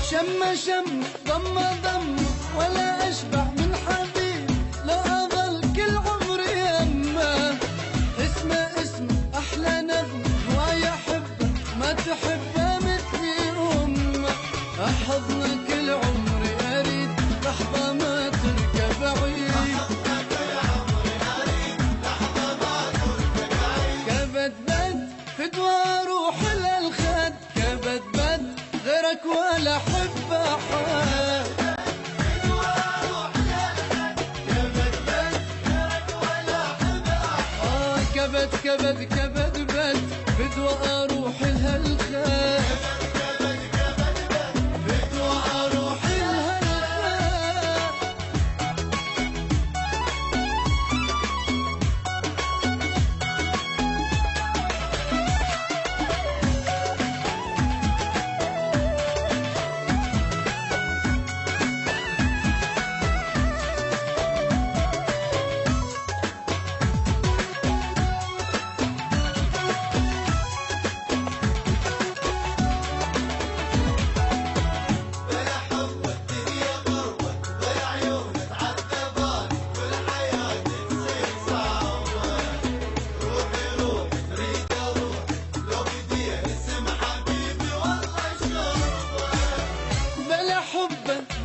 شم ضم ولا أشبع من حبيب لو أظل كل عمري يمه. اسمه أحلى نغمة هواية أحبه ما تحبه مثلي أمه. أحضنه كل عمري أريد لحظة ما تركب بعيد. كبد بد فدوى روح للخد كبد بد غيرك ولا أحب أحد. كبد بد بدوى أروح لها الخير. بدوى أروح لها الخير.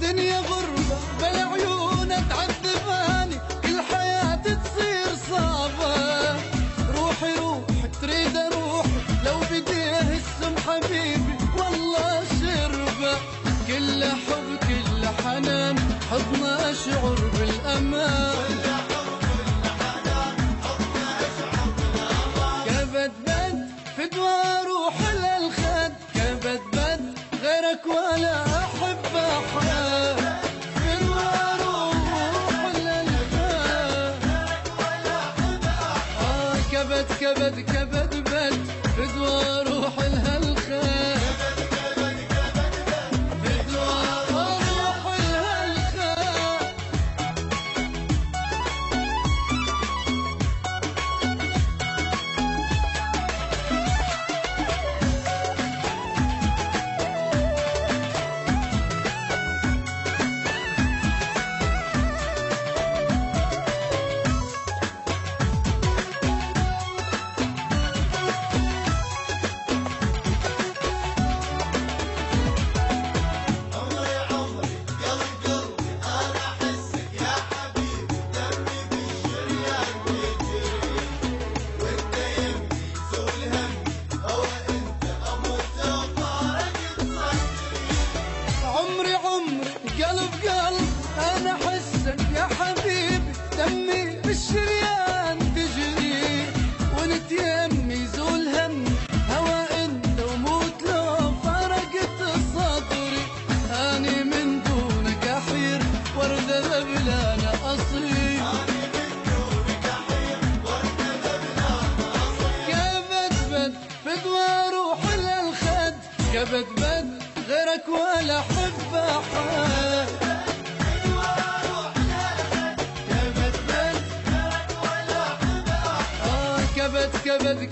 دنيا غربة بلا عيونك تعذباني كل حياتي تصير صعبة. روحي تريد اروح لو بديه السم حبيبي والله شربة. كل حب كل حنان حضن اشعر بالامان. كبد بد فدوى روح للخد كبد بد غيرك ولا احب احد. كبد بد فدوى روح لها الخير. فدوى روح لها الخير. قلب أنا حسك يا حبيبي دمي بالشريان تجري. وانت يمي يزول همي هوا انت وموت لو فرقت صدري. اني من دونك احير وردة ذبلانة اصيل. كبد بد فدوى روح للخد كبد بد غيرك ولا احب احد. كبد